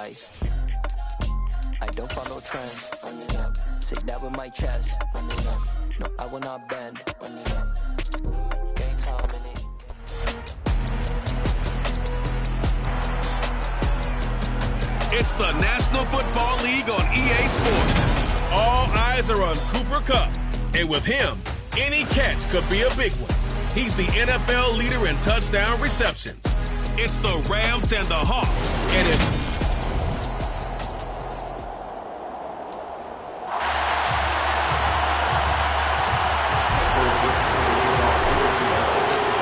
advice. I don't follow trends. Run it up. Say that with my chest. Run it up. No, I will not bend. Run it up. Game time in it. It's the National Football League on EA Sports. All eyes are on Cooper Kupp. And with him, any catch could be a big one. He's the NFL leader in touchdown receptions. It's the Rams and the Hawks. And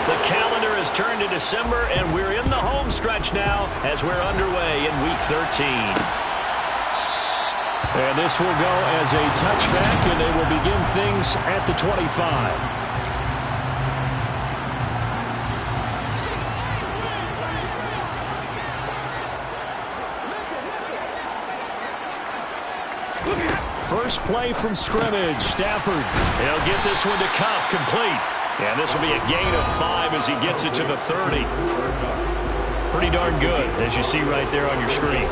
the calendar has turned to December, and we're in the home stretch now as we're underway in Week 13. And this will go as a touchback, and they will begin things at the 25. First play from scrimmage, Stafford. He'll get this one to Kupp, complete. And this will be a gain of 5 as he gets it to the 30. Pretty darn good, as you see right there on your screen.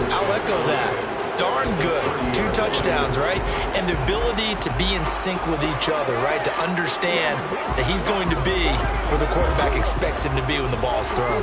I'll echo that. Darn good. 2 touchdowns, right? And the ability to be in sync with each other, right? To understand that he's going to be where the quarterback expects him to be when the ball's thrown.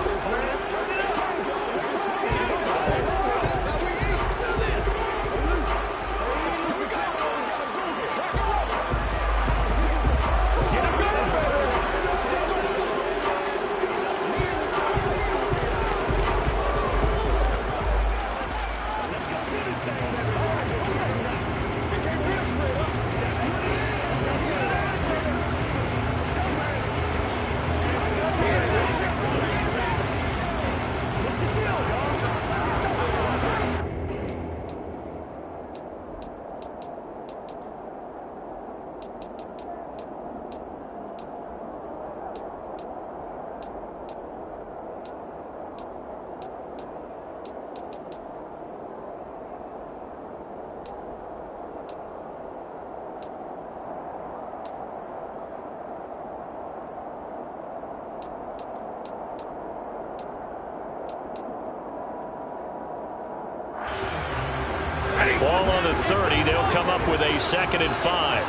Ball on the 30. They'll come up with a 2nd and 5.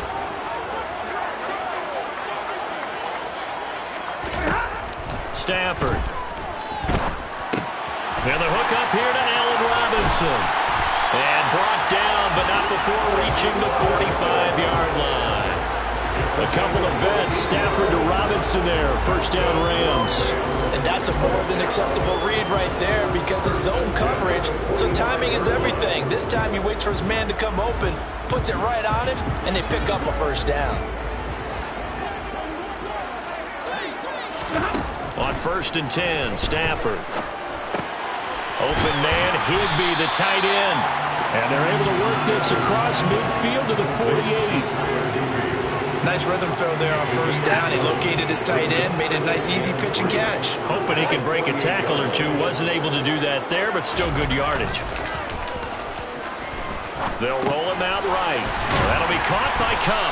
Stafford. And the hook up here to Allen Robinson. And brought down, but not before reaching the 45-yard line. A couple of vets, Stafford to Robinson there. First down, Rams. And that's a more than acceptable read right there because it's zone coverage, so timing is everything. This time he waits for his man to come open, puts it right on him, and they pick up a first down. On 1st and 10, Stafford. Open man, Higbee, the tight end. And they're able to work this across midfield to the 48. Nice rhythm throw there on first down. He located his tight end, made a nice easy pitch and catch. Hoping he could break a tackle or two. Wasn't able to do that there, but still good yardage. They'll roll him out right. That'll be caught by Kupp.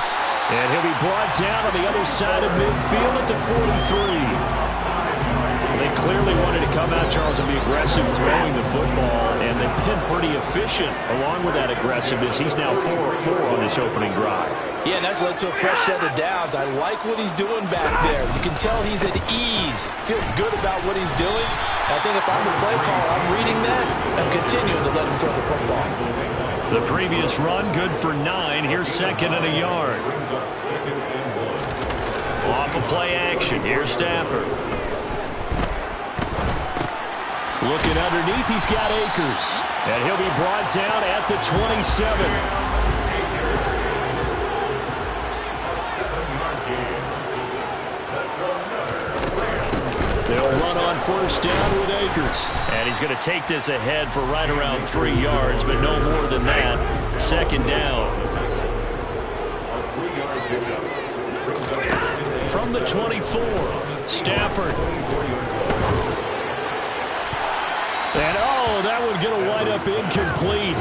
And he'll be brought down on the other side of midfield at the 43. They clearly wanted to come out, Charles, and be aggressive throwing the football, and they've been pretty efficient along with that aggressiveness. He's now 4 of 4 on this opening drive. Yeah, and that's led to a fresh set of downs. I like what he's doing back there. You can tell he's at ease. Feels good about what he's doing. I think if I'm the play caller, I'm reading that and continuing to let him throw the football. The previous run, good for 9. Here's 2nd and a yard. Off of play action. Here's Stafford. Looking underneath, he's got Akers. And he'll be brought down at the 27. They'll run on first down with Akers. And he's going to take this ahead for right around 3 yards, but no more than that. 2nd down. From the 24, Stafford. And, oh, that would get a wind-up incomplete.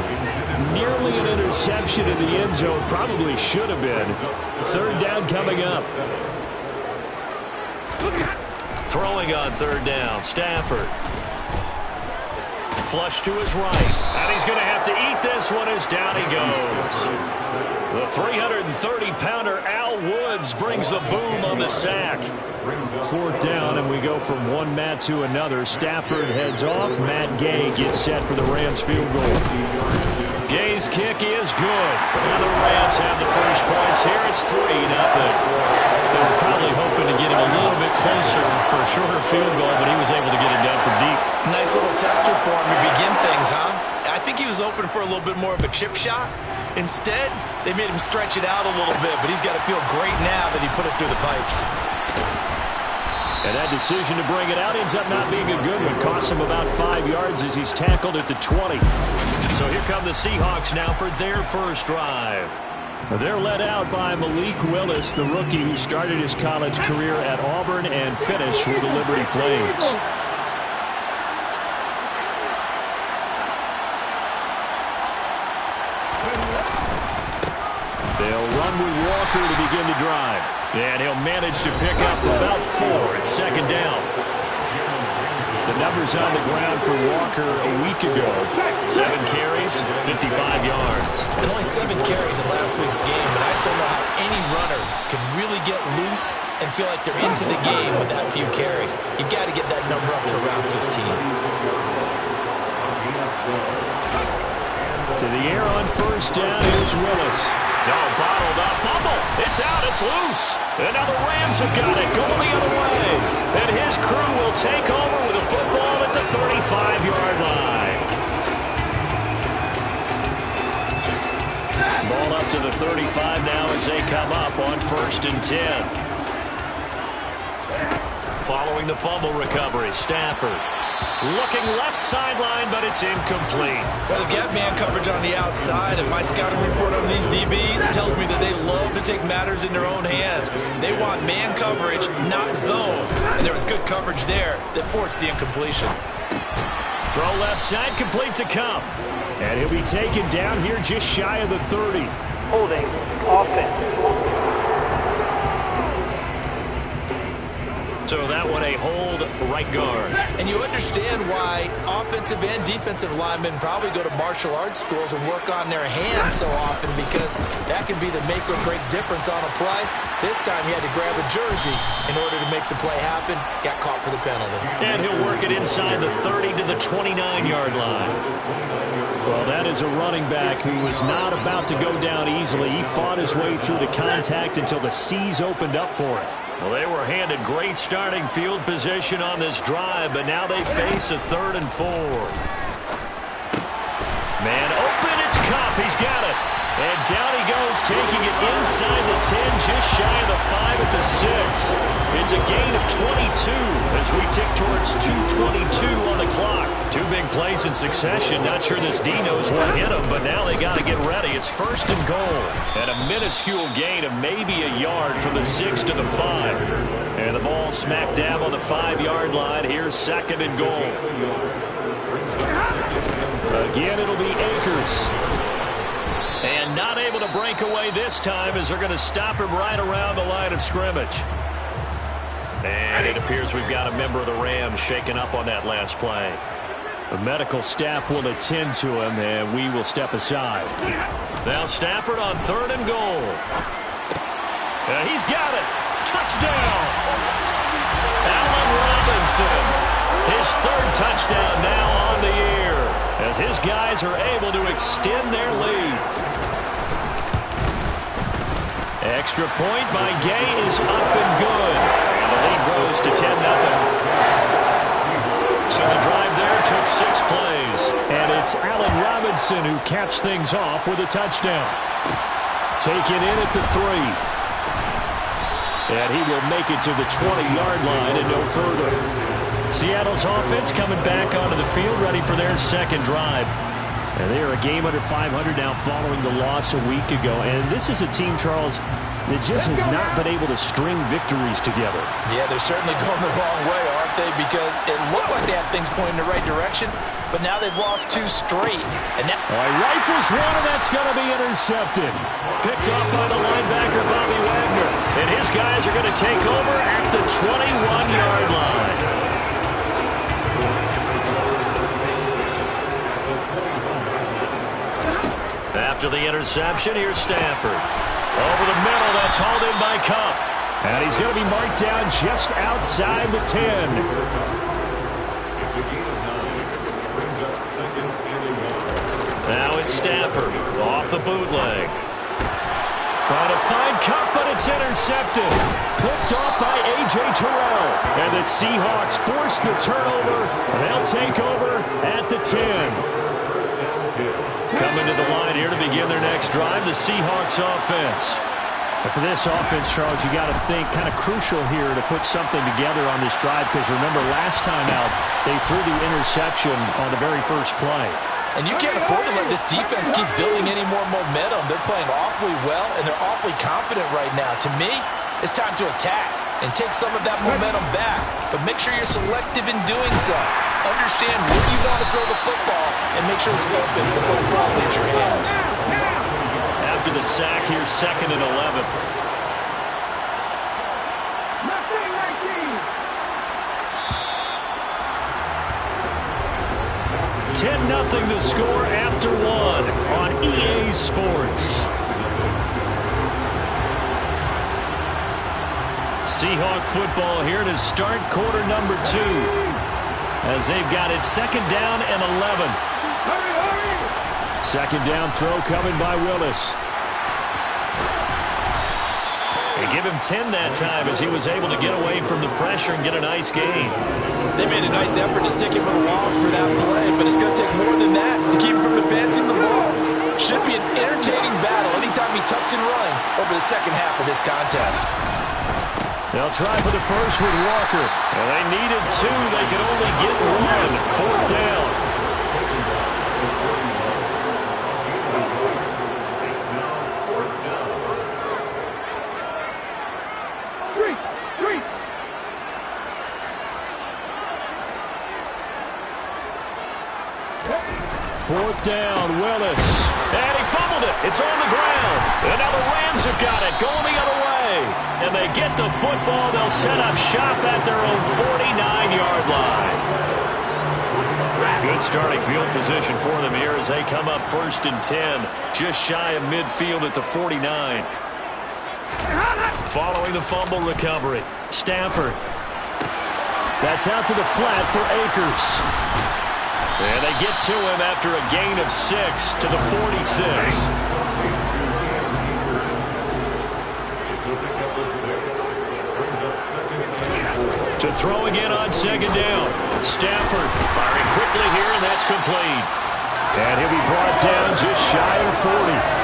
Nearly an interception in the end zone. Probably should have been. 3rd down coming up. Throwing on 3rd down, Stafford. flush to his right. And he's going to have to eat this one as down he goes. The 330-pounder Al Woods brings the boom on the sack. 4th down, and we go from one Matt to another. Stafford heads off. Matt Gay gets set for the Rams field goal. Gay's kick is good. Now the Rams have the first points here. It's 3-0. They were probably hoping to get him a little bit closer for a shorter field goal, but he was able to get it done from deep. Nice little tester for him to begin things, huh? I think he was hoping for a little bit more of a chip shot. Instead, they made him stretch it out a little bit, but he's got to feel great now that he put it through the pipes. And that decision to bring it out ends up not being a good one. Costs him about 5 yards as he's tackled at the 20. So here come the Seahawks now for their first drive. They're led out by Malik Willis, the rookie who started his college career at Auburn and finished with the Liberty Flames. They'll run with Walker to begin the drive. And he'll manage to pick up about 4 at second down. The numbers on the ground for Walker a week ago. 7 carries, 55 yards. And only 7 carries in last week's game, but I still know how any runner can really get loose and feel like they're into the game with that few carries. You've got to get that number up to around 15. To the air on first down is Willis. No, bottled up, fumble. It's out, it's loose. And now the Rams have got it, going the other way. And his crew will take over with a football at the 35-yard line. Ball up to the 35 now as they come up on 1st and 10. Following the fumble recovery, Stafford. Looking left sideline, but it's incomplete. Well, they've got man coverage on the outside, and my scouting report on these DBs tells me that they love to take matters in their own hands. They want man coverage, not zone. And there was good coverage there that forced the incompletion. Throw left side, complete to Kupp. And he'll be taken down here just shy of the 30. Holding, offense. So that one a hold right guard. And you understand why offensive and defensive linemen probably go to martial arts schools and work on their hands so often, because that can be the make or break difference on a play. This time he had to grab a jersey in order to make the play happen. Got caught for the penalty. And he'll work it inside the 30 to the 29-yard line. Well, that is a running back who was not about to go down easily. He fought his way through the contact until the seas opened up for him. Well, they were handed great starting field position on this drive, but now they face a 3rd and 4. Man open, it's Kupp. He's got it. And down he goes, taking it inside the 10, just shy of the 5 at the 6. It's a gain of 22 as we tick towards 2:22 on the clock. 2 big plays in succession. Not sure this D knows what hit him, but now they got to get ready. It's 1st and goal. And a minuscule gain of maybe a yard from the 6 to the 5. And the ball smack dab on the 5-yard line. Here's 2nd and goal. Again, it'll be Akers. And not able to break away this time as they're going to stop him right around the line of scrimmage. And it appears we've got a member of the Rams shaken up on that last play. The medical staff will attend to him, and we will step aside. Now Stafford on 3rd and goal. He's got it. Touchdown. Allen Robinson. His 3rd touchdown now on the year, as his guys are able to extend their lead. Extra point by Gay is up and good. And the lead grows to 10-0. So the drive there took 6 plays. And it's Allen Robinson who caps things off with a touchdown. Taken in at the 3. And he will make it to the 20-yard line and no further. Seattle's offense coming back onto the field, ready for their 2nd drive. And they are a game under 500 now following the loss a week ago. And this is a team, Charles, that just has not been able to string victories together. Yeah, they're certainly going the wrong way, aren't they? Because it looked like they had things pointing in the right direction, but now they've lost 2 straight. And now rifles one, and that's going to be intercepted. Picked up by the linebacker, Bobby Wagner. And his guys are going to take over at the 21-yard line. After the interception, here's Stafford. Over the middle, that's hauled in by Kupp. And he's going to be marked down just outside the 10. It's a gain of 9. Brings up second and 1. Now it's Stafford off the bootleg. Trying to find Kupp, but it's intercepted. Picked off by A.J. Terrell. And the Seahawks force the turnover. They'll take over at the 10. Coming to the line here to begin their next drive, the Seahawks offense. And for this offense, Charles, you got to think kind of crucial here to put something together on this drive, because remember last time out, they threw the interception on the very first play. And you can't afford to let this defense keep building any more momentum. They're playing awfully well, and they're awfully confident right now. To me, it's time to attack and take some of that momentum back. But make sure you're selective in doing so. Understand where you want to throw the football and make sure it's open before the ball leaves your hands. After the sack, here's 2nd and 11. 10-0 the score after 1 on EA Sports. Seahawk football here to start quarter number 2, as they've got it 2nd down and 11. 2nd down throw coming by Willis. They give him 10 that time as he was able to get away from the pressure and get a nice gain. They made a nice effort to stick him with Walls for that play, but it's going to take more than that to keep him from advancing the ball. Should be an entertaining battle anytime he tucks and runs over the second half of this contest. They'll try for the first with Walker. Well, they needed 2. They could only get 1. 4th down. Fourth down, Willis. And he fumbled it. It's on the ground. And now the Rams have got it, going the other way. And they get the football. They'll set up shop at their own 49-yard line. Good starting field position for them here as they come up 1st and 10. Just shy of midfield at the 49. Following the fumble recovery, Stafford. That's out to the flat for Akers. And they get to him after a gain of 6 to the 46. To throw again on 2nd down. Stafford firing quickly here, and that's complete. And he'll be brought down just shy of 40.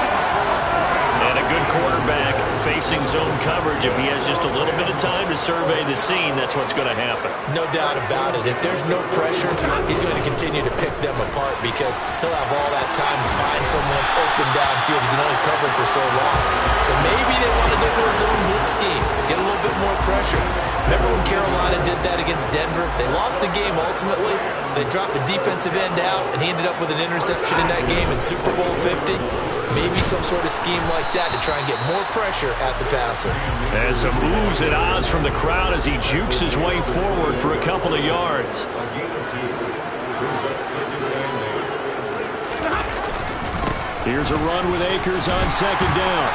And a good quarterback facing zone coverage. If he has just a little bit of time to survey the scene, that's what's going to happen. No doubt about it. If there's no pressure, he's going to continue to pick them apart because he'll have all that time to find someone open downfield. He can only cover for so long. So maybe they want to go to a zone blitz scheme, get a little bit more pressure. Remember when Carolina did that against Denver? They lost the game ultimately. They dropped the defensive end out, and he ended up with an interception in that game in Super Bowl 50. Maybe some sort of scheme like that to try and get more pressure at the passer. And some oohs and ahs from the crowd as he jukes his way forward for a couple of yards. Here's a run with Akers on 2nd down.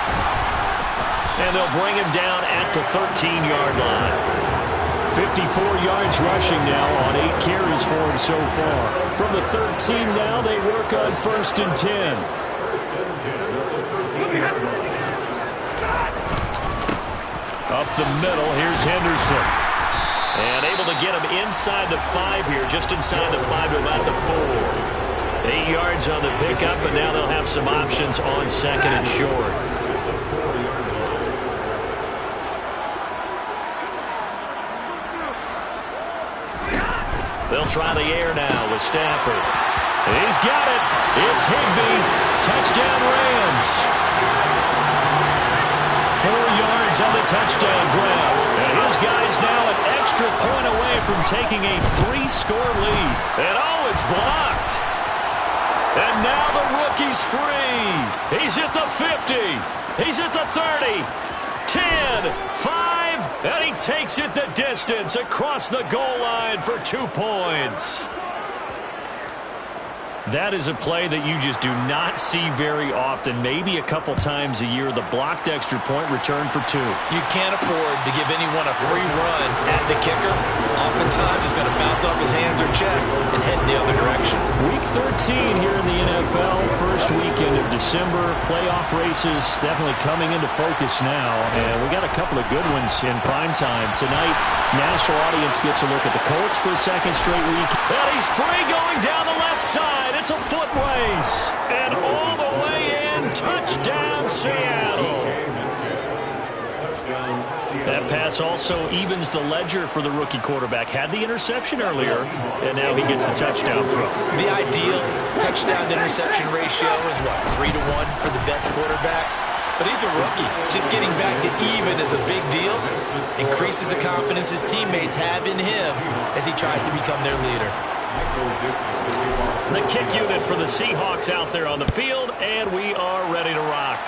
And they'll bring him down at the 13-yard line. 54 yards rushing now on 8 carries for him so far. From the 13 now, they work on 1st and 10. Up the middle, here's Henderson. And able to get him inside the 5 here, just inside the 5 to about the 4. 8 yards on the pickup, and now they'll have some options on 2nd and short. They'll try the air now with Stafford. He's got it. It's Higbee. Touchdown Rams. 4 yards on the touchdown grab. And his guy's now an extra point away from taking a 3-score lead. And oh, it's blocked. And now the rookie's free. He's at the 50. He's at the 30. 10, 5, and he takes it the distance across the goal line for 2 points. That is a play that you just do not see very often. Maybe a couple times a year. The blocked extra point return for 2. You can't afford to give anyone a free run at the kicker. Oftentimes, he's going to bounce off his hands or chest and head in the other direction. Week 13 here in the NFL. First weekend of December. Playoff races definitely coming into focus now. And we got a couple of good ones in prime time. Tonight, national audience gets a look at the Colts for a second straight week. And he's free going down the left side. It's a foot race. And all the way in. Touchdown, Seattle. That pass also evens the ledger for the rookie quarterback. Had the interception earlier, and now he gets the touchdown throw. The ideal touchdown-to-interception ratio is, what, 3 to 1 for the best quarterbacks? But he's a rookie. Just getting back to even is a big deal. Increases the confidence his teammates have in him as he tries to become their leader. The kick unit for the Seahawks out there on the field, and we are ready to rock.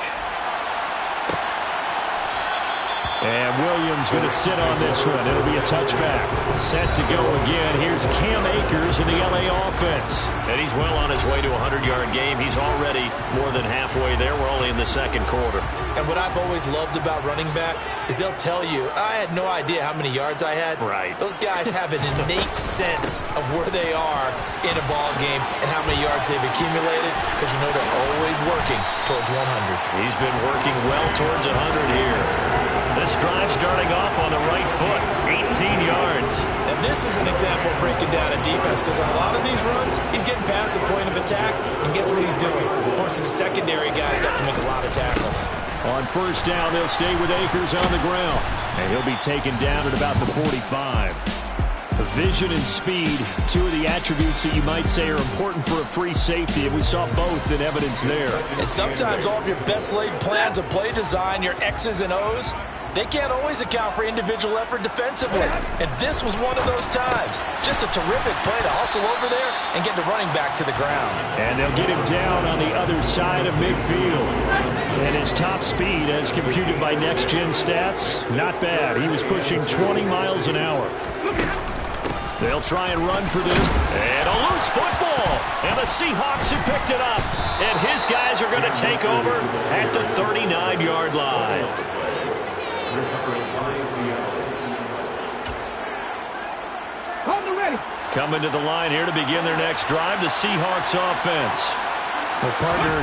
And Williams going to sit on this one. It'll be a touchback. Set to go again. Here's Cam Akers in the LA offense. And he's well on his way to a 100-yard game. He's already more than halfway there. We're only in the second quarter. And what I've always loved about running backs is they'll tell you, I had no idea how many yards I had. Right. Those guys have an innate sense of where they are in a ball game and how many yards they've accumulated, because you know they're always working towards 100. He's been working well towards 100 here. This drive starting off on the right foot, 18 yards. And this is an example of breaking down a defense, because on a lot of these runs, he's getting past the point of attack, and guess what he's doing? Forcing the secondary guys to have to make a lot of tackles. On first down, they'll stay with Akers on the ground. And he'll be taken down at about the 45. Vision and speed, two of the attributes that you might say are important for a free safety, and we saw both in evidence there. And sometimes all of your best laid plans of play design, your X's and O's, they can't always account for individual effort defensively. And this was one of those times. Just a terrific play to hustle over there and get the running back to the ground. And they'll get him down on the other side of midfield. And his top speed, as computed by Next Gen Stats, not bad. He was pushing 20 miles an hour. They'll try and run for this. And a loose football. And the Seahawks have picked it up. And his guys are going to take over at the 39-yard line. Coming to the line here to begin their next drive, the Seahawks offense. Well, partner,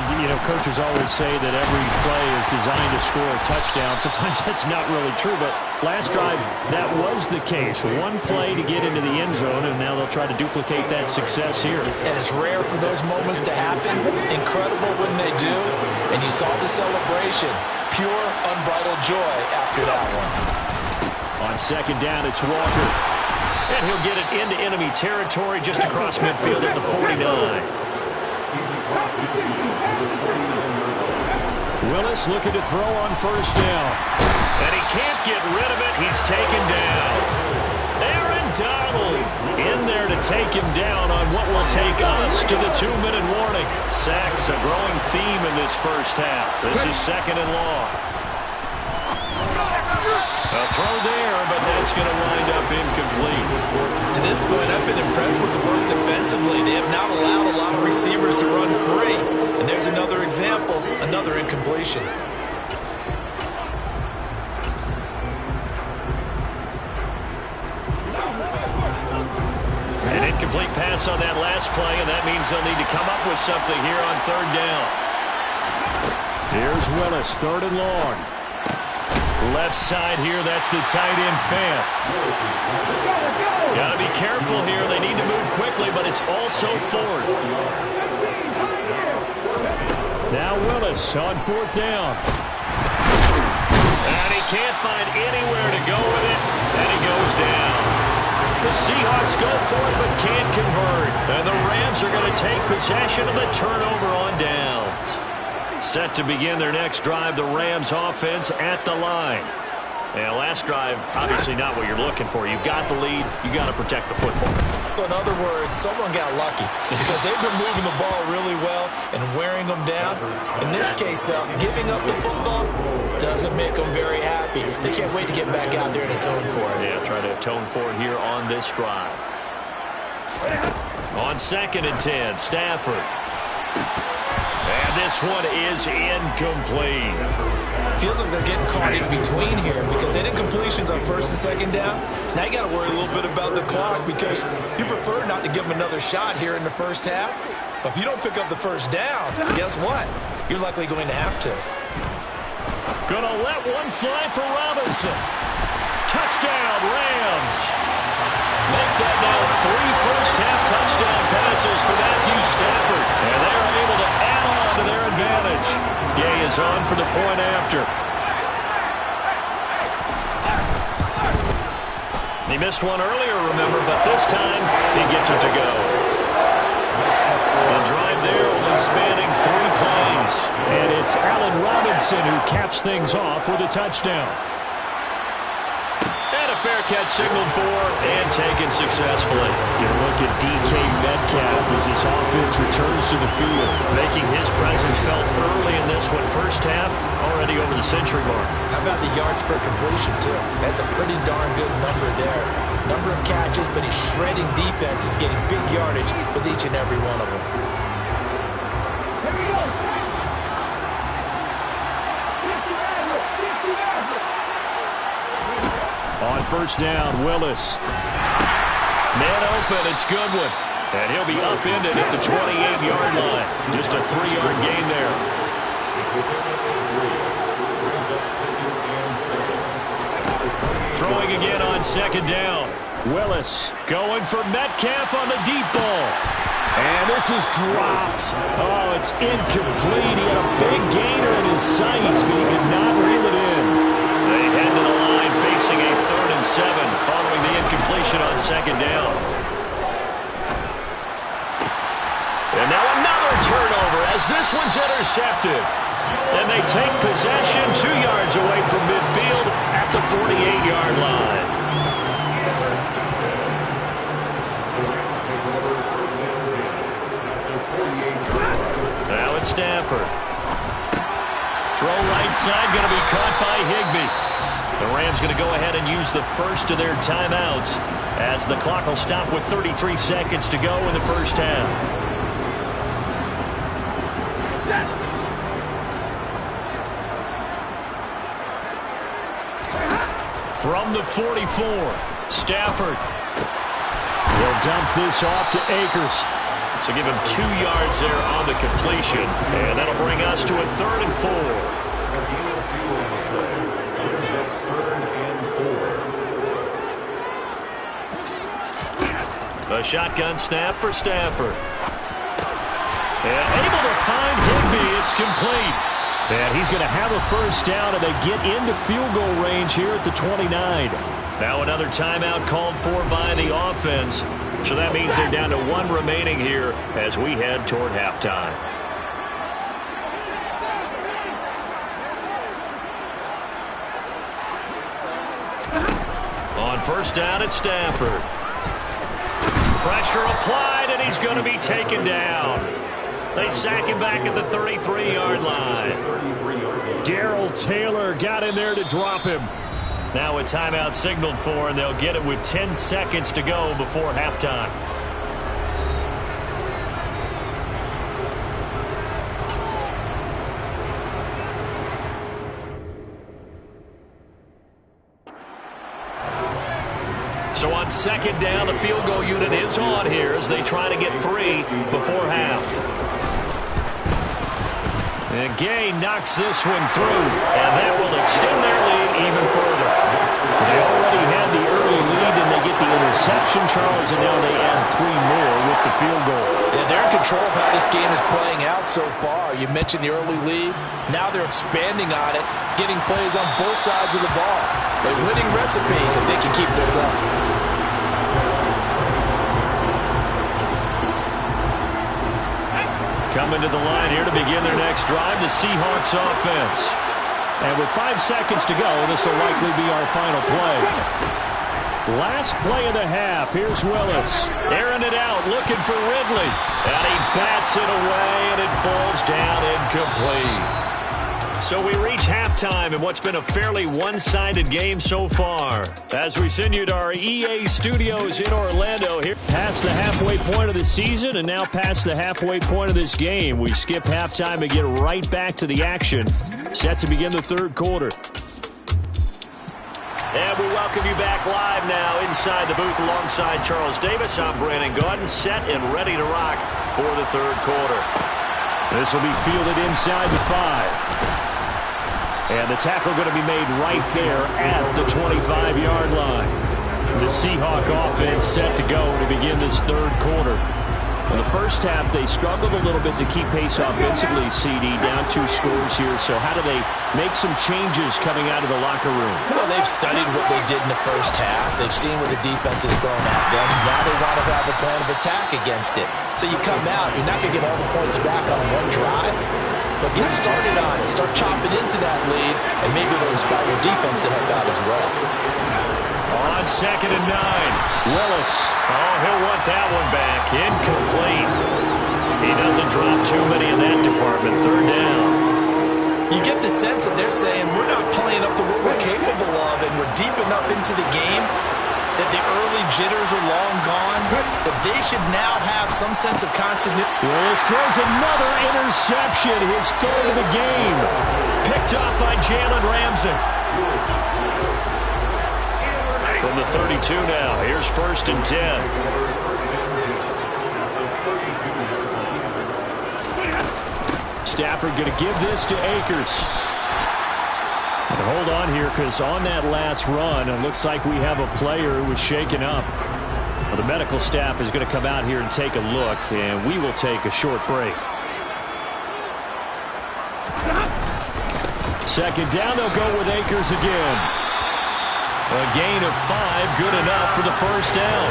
coaches always say that every play is designed to score a touchdown. Sometimes that's not really true, but last drive, that was the case. One play to get into the end zone, and now they'll try to duplicate that success here. And it's rare for those moments to happen. Incredible when they do. And you saw the celebration. Pure, unbridled joy after that one. On second down, it's Walker. And he'll get it into enemy territory just across midfield at the 49. Willis looking to throw on first down. And he can't get rid of it. He's taken down. Aaron Donald in there to take him down on what will take us to the 2-minute warning. Sacks, a growing theme in this first half. This is second and long. A throw there, but that's going to wind up incomplete. To this point, I've been impressed with the work defensively. They have not allowed a lot of receivers to run free. And there's another example, another incompletion. An incomplete pass on that last play, and that means they'll need to come up with something here on third down. Here's Willis, third and long. Left side here, that's the tight end Fant. Got to be careful here. They need to move quickly, but it's also fourth. Now Willis on fourth down. And he can't find anywhere to go with it, and he goes down. The Seahawks go for it, but can't convert. And the Rams are going to take possession of the turnover on downs. Set to begin their next drive, the Rams offense at the line. And last drive, obviously not what you're looking for. You've got the lead. You've got to protect the football. So in other words, someone got lucky because they've been moving the ball really well and wearing them down. In this case, though, giving up the football doesn't make them very happy. They can't wait to get back out there and atone for it. Yeah, try to atone for it here on this drive. On 2nd and 10, Stafford. And this one is incomplete. Feels like they're getting caught in between here because they did incompletions on 1st and 2nd down. Now you got to worry a little bit about the clock because you prefer not to give them another shot here in the first half. But if you don't pick up the first down, guess what? You're likely going to have to. Gonna let one fly for Robinson. Touchdown, Rams. Make that now 3 first-half touchdown passes for Matthew Stafford. And they're able to add on to their advantage. Gay is on for the point after. He missed one earlier, remember, but this time he gets it to go. The drive there only spanning 3 plays. And it's Allen Robinson who caps things off with a touchdown. And a fair catch signaled for and taken successfully. Get a look at DK Metcalf as this offense returns to the field. Making his presence felt early in this one. First half, already over the century mark. How about the yards per completion, too? That's a pretty darn good number there. Number of catches, but he's shredding defenses, getting big yardage with each and every one of them. On 1st down, Willis. Man open, it's Goodwin. And he'll be upended at the 28-yard line. Just a 3-yard gain there. Throwing again on 2nd down. Willis going for Metcalf on the deep ball. And this is dropped. Oh, it's incomplete. He had a big gainer in his sights, but he could not reel it in. They head to the line facing a 3rd and 7 following the incompletion on 2nd down. And now another turnover as this one's intercepted. And they take possession 2 yards away from midfield at the 48-yard line. Now it's Stafford. Throw right side, going to be caught by Higbee. The Rams going to go ahead and use the first of their timeouts as the clock will stop with 33 seconds to go in the first half. From the 44, Stafford. They'll dump this off to Akers. So give him 2 yards there on the completion. And that'll bring us to a 3rd and 4. A shotgun snap for Stafford. And able to find Higbee. It's complete. And he's going to have a first down, and they get into field goal range here at the 29. Now another timeout called for by the offense. So that means they're down to 1 remaining here as we head toward halftime. On 1st down, it's Stafford. Pressure applied, and he's going to be taken down. They sack him back at the 33-yard line. Darrell Taylor got in there to drop him. Now a timeout signaled for, and they'll get it with 10 seconds to go before halftime. So on 2nd down, the field goal unit is on here as they try to get 3 before half. And Gay knocks this one through, and that will extend their lead even further. They already had the early lead, and they get the interception, Charles, and now they add 3 more with the field goal. Yeah, they're in control of how this game is playing out so far. You mentioned the early lead. Now they're expanding on it, getting plays on both sides of the ball. A winning recipe if they can keep this up. Coming to the line here to begin their next drive, the Seahawks offense. And with 5 seconds to go, this will likely be our final play. Last play of the half. Here's Willis. Airing it out, looking for Ridley. And he bats it away, and it falls down incomplete. So we reach halftime in what's been a fairly one-sided game so far. As we send you to our EA studios in Orlando, here past the halfway point of the season and now past the halfway point of this game. We skip halftime and get right back to the action. Set to begin the third quarter. And we welcome you back live now inside the booth alongside Charles Davis. I'm Brandon Gaudin, set and ready to rock for the third quarter. This will be fielded inside the 5. And the tackle going to be made right there at the 25-yard line. The Seahawk offense set to go to begin this third quarter. In the first half, they struggled a little bit to keep pace offensively, CD, down 2 scores here. So how do they make some changes coming out of the locker room? Well, they've studied what they did in the first half. They've seen what the defense has thrown at them. Now they want to have a plan of attack against it. So you come out, you're not going to get all the points back on one drive, but get started on it. Start chopping into that lead, and maybe it'll inspire your defense to help out as well. On 2nd and 9, Willis. Oh, he'll want that one back. Incomplete. He doesn't drop too many in that department. Third down. You get the sense that they're saying we're not playing up to what we're capable of, and we're deep enough into the game that the early jitters are long gone, that they should now have some sense of continuity. Willis throws another interception, his third of the game. Picked up by Jalen Ramsey. From the 32 now, here's 1st and 10. Stafford going to give this to Akers. And hold on here, because on that last run, it looks like we have a player who was shaken up. Well, the medical staff is going to come out here and take a look, and we will take a short break. 2nd down, they'll go with Akers again. A gain of 5, good enough for the first down.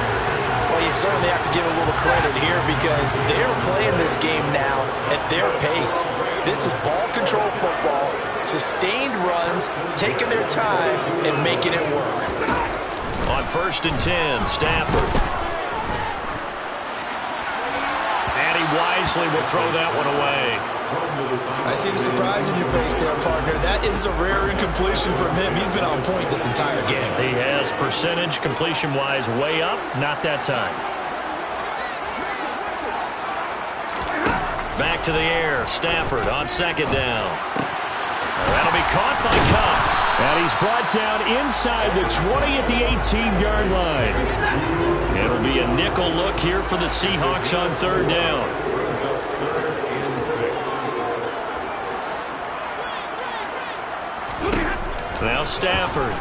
Well, you certainly have to give a little credit here because they're playing this game now at their pace. This is ball control football, sustained runs, taking their time, and making it work. On 1st and 10, Stafford. And he wisely will throw that one away. I see the surprise in your face there, partner. That is a rare incompletion from him. He's been on point this entire game. He has percentage completion-wise way up. Not that time. Back to the air. Stafford on 2nd down. That'll be caught by Kupp. And he's brought down inside the 20 at the 18-yard line. It'll be a nickel look here for the Seahawks on 3rd down. Now Stafford.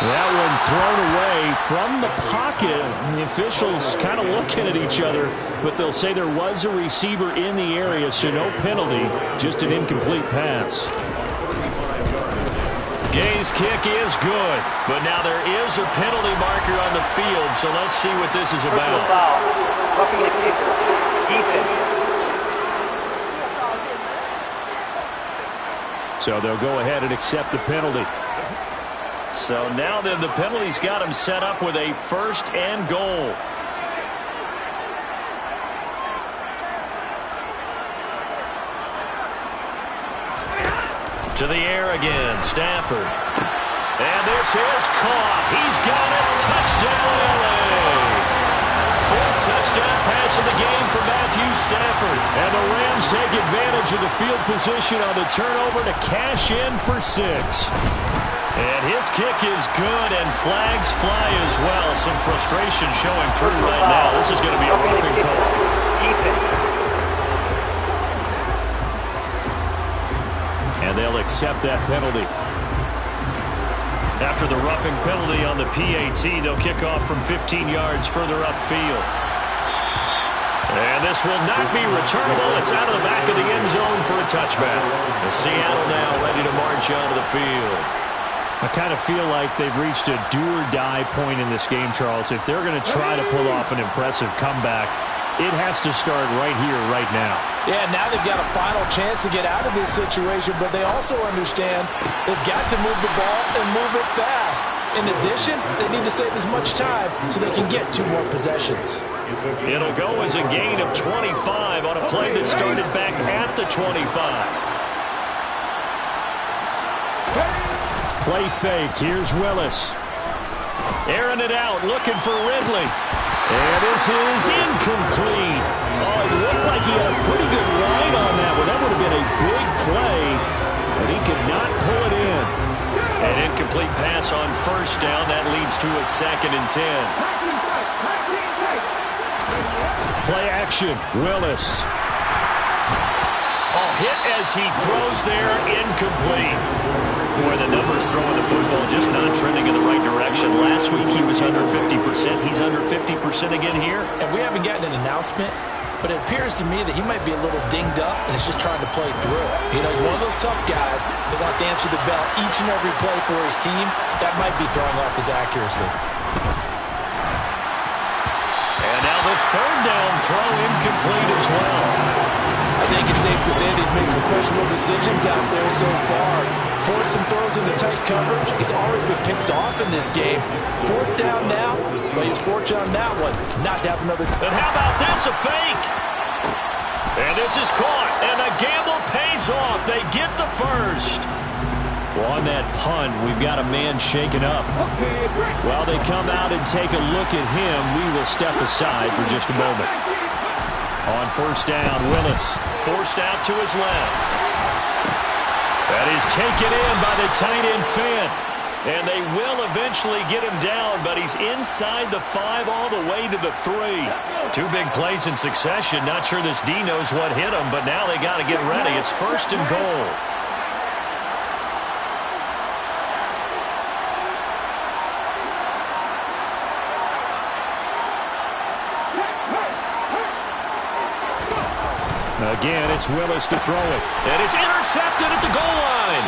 That one thrown away from the pocket. The officials kind of looking at each other, but they'll say there was a receiver in the area, so no penalty, just an incomplete pass. Gay's kick is good, but now there is a penalty marker on the field, so let's see what this is about. Foul. Roughing the kicker. Defense. So they'll go ahead and accept the penalty. So now then the penalty's got him set up with a 1st and goal. To the air again, Stafford. And this is caught. He's got it. Touchdown, LA. 4th touchdown pass of the game for Matthew Stafford. And the Rams take advantage of the field position on the turnover to cash in for 6. And his kick is good, and flags fly as well. Some frustration showing through right now. This is going to be a roughing call. And they'll accept that penalty. After the roughing penalty on the PAT, they'll kick off from 15 yards further upfield. And this will not be returnable. It's out of the back of the end zone for a touchback. The Seattle now ready to march onto the field. I kind of feel like they've reached a do-or-die point in this game, Charles. If they're going to try to pull off an impressive comeback, it has to start right here, right now. Yeah, now they've got a final chance to get out of this situation, but they also understand they've got to move the ball and move it fast. In addition, they need to save as much time so they can get 2 more possessions. It'll go as a gain of 25 on a play that started back at the 25. Play fake. Here's Willis. Airing it out, looking for Ridley. And this is incomplete. Oh, it looked like he had a pretty good line on that one. That would have been a big play, but he could not pull it in. An incomplete pass on first down. That leads to a 2nd and 10. Play action. Willis. Oh, hit as he throws there. Incomplete. Boy, the numbers throwing the football just not trending in the right direction. Last week he was under 50%. He's under 50% again here. And we haven't gotten an announcement, but it appears to me that he might be a little dinged up and is just trying to play through. You know, he's one of those tough guys that wants to answer the bell each and every play for his team. That might be throwing off his accuracy. And now the 3rd down throw incomplete as well. I think it's safe to say that he's made some questionable decisions out there so far. Forced some throws into tight coverage. He's already been picked off in this game. 4th down now, but he was fortunate on that one not to have another. And how about this, a fake? And this is caught, and a gamble pays off. They get the first. Well, on that punt, we've got a man shaken up. While they come out and take a look at him, we will step aside for just a moment. On 1st down, Willis forced out to his left. That is taken in by the tight end Finn. And they will eventually get him down, but he's inside the 5 all the way to the 3. 2 big plays in succession. Not sure this D knows what hit him, but now they got to get ready. It's 1st and goal. Again, it's Willis to throw it. And it's intercepted at the goal line.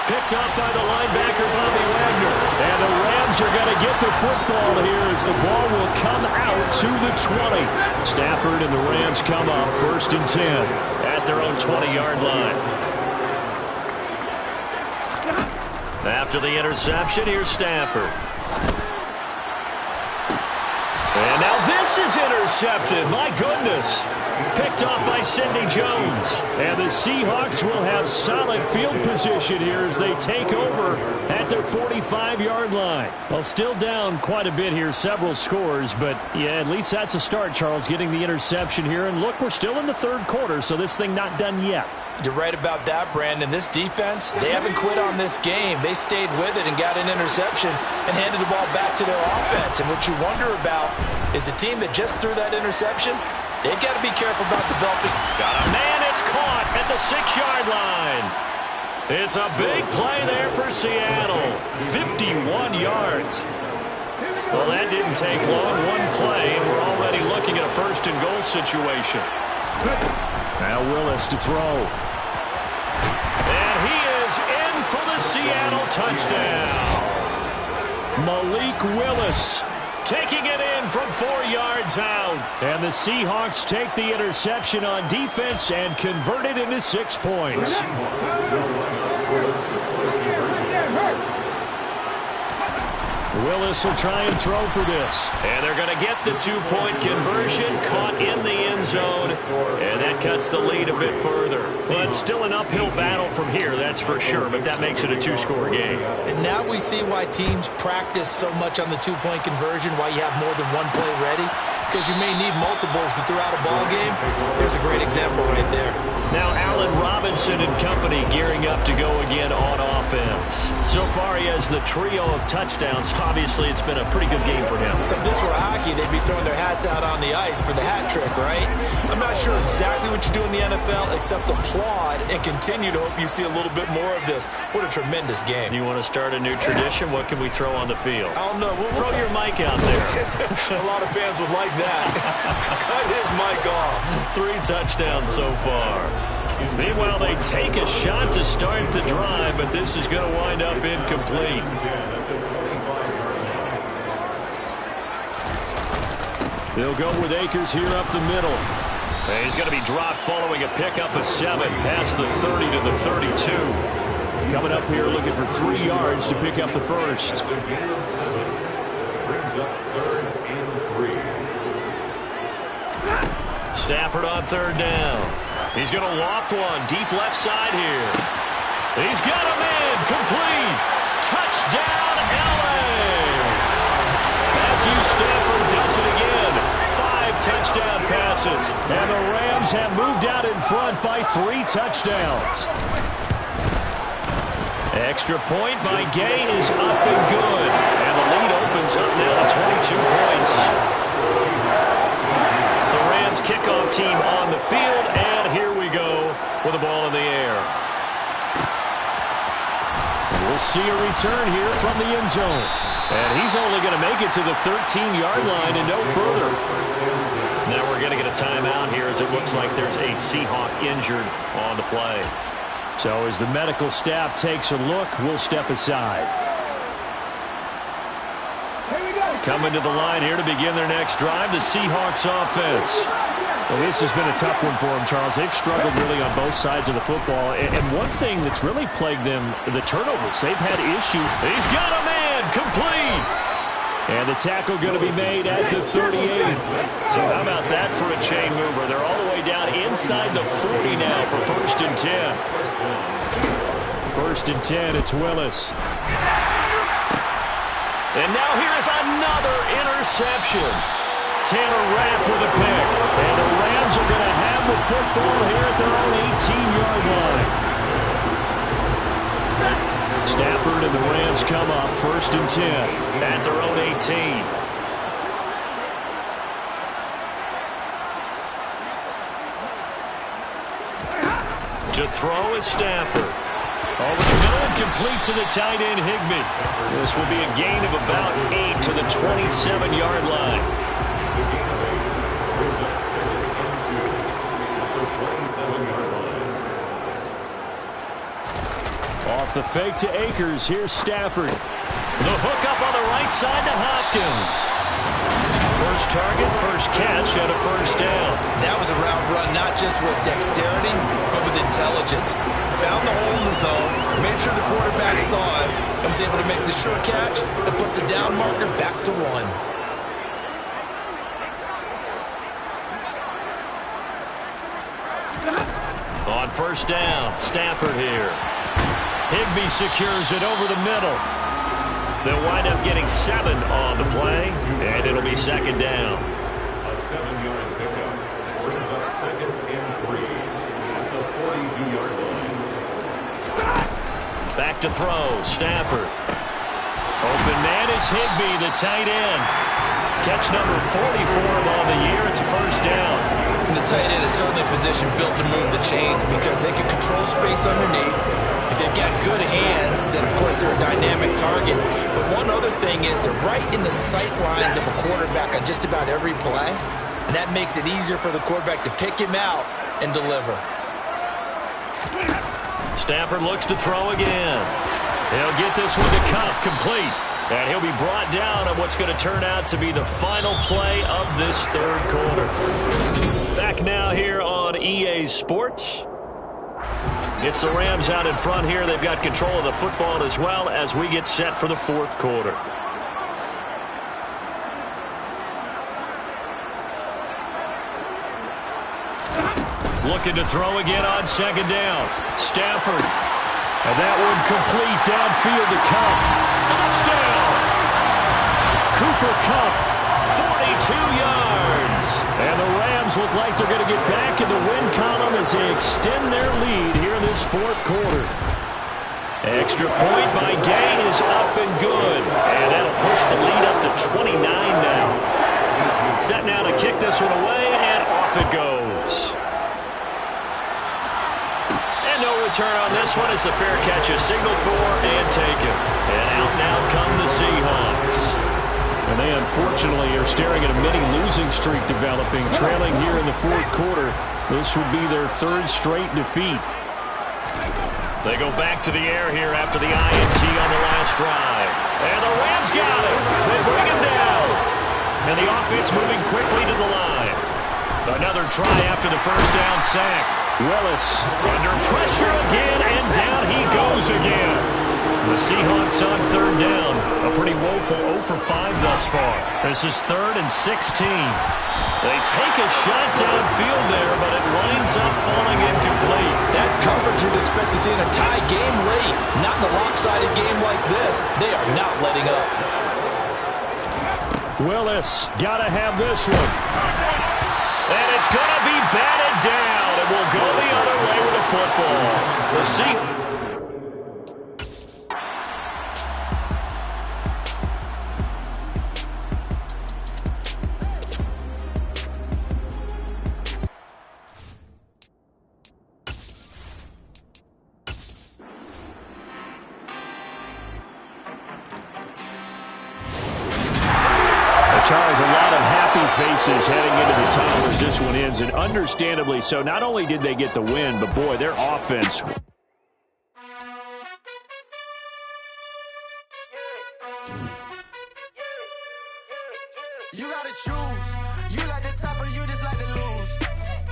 Picked up by the linebacker, Bobby Wagner. And the Rams are going to get the football here as the ball will come out to the 20. Stafford and the Rams come up 1st and 10 at their own 20-yard line. After the interception, here's Stafford. And now this is intercepted. My goodness. Picked off by Sidney Jones. And the Seahawks will have solid field position here as they take over at their 45-yard line. Well, still down quite a bit here, several scores, but yeah, at least that's a start, Charles, getting the interception here. And look, we're still in the 3rd quarter, so this thing not done yet. You're right about that, Brandon. This defense, they haven't quit on this game. They stayed with it and got an interception and handed the ball back to their offense. And what you wonder about is the team that just threw that interception, they've got to be careful about developing. Got a man, it's caught at the 6-yard line. It's a big play there for Seattle. 51 yards. Well, that didn't take long. One play, and we're already looking at a 1st and goal situation. Now Willis to throw. And he is in for the Seattle touchdown. Malik Willis taking it in from 4 yards out. And the Seahawks take the interception on defense and convert it into 6 points. Willis will try and throw for this. And they're going to get the 2-point conversion, caught in the end zone. And that cuts the lead a bit further. But still an uphill battle from here, that's for sure. But that makes it a 2-score game. And now we see why teams practice so much on the 2-point conversion, why you have more than one play ready. Because you may need multiples to throw out a ball game. There's a great example right there. Now Allen Robinson and company gearing up to go again on offense. So far he has the trio of touchdowns. Obviously it's been a pretty good game for him. So if this were hockey, they'd be throwing their hats out on the ice for the hat trick, right? I'm not sure exactly what you do in the NFL except applaud and continue to hope you see a little bit more of this. What a tremendous game. You want to start a new tradition? What can we throw on the field? I don't know. We'll throw your mic out there. A lot of fans would like that. Cut his mic off. 3 touchdowns so far. Meanwhile, they take a shot to start the drive, but this is going to wind up incomplete. They'll go with Akers here up the middle. And he's going to be dropped following a pickup of 7 past the 30 to the 32. Coming up here looking for 3 yards to pick up the first. That's a gain of 7. Brings up 3rd and 3. Stafford on 3rd down. He's going to loft one deep left side here. He's got him in. Complete. Touchdown, L.A. Matthew Stafford does it again. 5 touchdown passes. And the Rams have moved out in front by 3 touchdowns. Extra point by Gay is up and good. And the lead opens up now to 22 points. The Rams kickoff team on the field. And here we go with the ball in the air. We'll see a return here from the end zone. And he's only going to make it to the 13-yard line and no further. Now we're going to get a timeout here as it looks like there's a Seahawk injured on the play. So as the medical staff takes a look, we'll step aside. Coming to the line here to begin their next drive, the Seahawks offense. Well, this has been a tough one for them, Charles. They've struggled really on both sides of the football. And one thing that's really plagued them, the turnovers. They've had issues. He's got a man complete. And the tackle going to be made at the 38. So how about that for a chain mover? They're all the way down inside the 40 now for 1st and 10. 1st and 10, it's Willis. And now here's another interception. Tanner Rapp with a pick. And the Rams are going to have the football here at their own 18-yard line. Stafford and the Rams come up 1st and 10 at their own 18. To throw is Stafford. Over the middle, complete to the tight end, Higbee. This will be a gain of about 8 to the 27-yard line. It's a gain of 8. Brings up 2nd and 2 at the 27-yard line. Off the fake to Akers. Here's Stafford. The hook up on the right side to Hopkins. First target, first catch, and a 1st down. That was a route run not just with dexterity, but with intelligence. Found the hole in the zone, made sure the quarterback saw it, and was able to make the sure catch and flip the down marker back to 1. On 1st down, Stafford here. Higbee secures it over the middle. They'll wind up getting 7 on the play, and it'll be 2nd down. A 7-yard pickup. Brings up 2nd and 3 at the 42-yard line. Back to throw, Stafford. Open man is Higbee, the tight end. Catch number 40 for him on the year. It's a 1st down. And the tight end is certainly a position built to move the chains because they can control space underneath. If they've got good hands, then, of course, they're a dynamic target. But one other thing is they're right in the sight lines of a quarterback on just about every play, and that makes it easier for the quarterback to pick him out and deliver. Stafford looks to throw again. He'll get this with the Cup complete. And he'll be brought down on what's going to turn out to be the final play of this 3rd quarter. Back now here on EA Sports. It's the Rams out in front here. They've got control of the football as well as we get set for the 4th quarter. Looking to throw again on 2nd down. Stafford. And that one complete downfield to Kupp. Touchdown! Cooper Kupp, 42 yards. And the Rams look like they're going to get back in the win column as they extend their lead here in this 4th quarter. Extra point by Gay is up and good. And that'll push the lead up to 29 now. Set now to kick this one away, and off it goes. And no return on this one as the fair catch is signaled for and taken. And out now come the Seahawks. And they unfortunately are staring at a mini losing streak developing, trailing here in the 4th quarter. This would be their 3rd straight defeat. They go back to the air here after the INT on the last drive. And the Rams got it. They bring him down. And the offense moving quickly to the line. Another try after the 1st down sack. Willis under pressure again, and down he goes again. The Seahawks on third down. A pretty woeful 0 for 5 thus far. This is 3rd and 16. They take a shot downfield there, but it winds up falling incomplete. That's coverage you'd expect to see in a tie game late. Not in a lopsided game like this. They are not letting up. Willis, got to have this one. And it's going to be batted down. It will go the other way with the football. The Seahawks. Charles, a lot of happy faces heading into the tunnel as this one ends, and understandably so. Not only did they get the win, but boy, their offense. You gotta choose. You like the top or you just like to lose.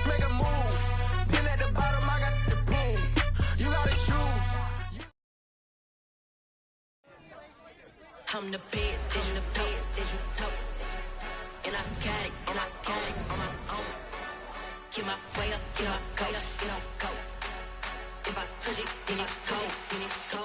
Make a move. Been at the bottom, I got the proof. You gotta choose. I'm the best, I'm the best, and I got it on my own. Get my way up, get my go. If I touch it, then it's cold.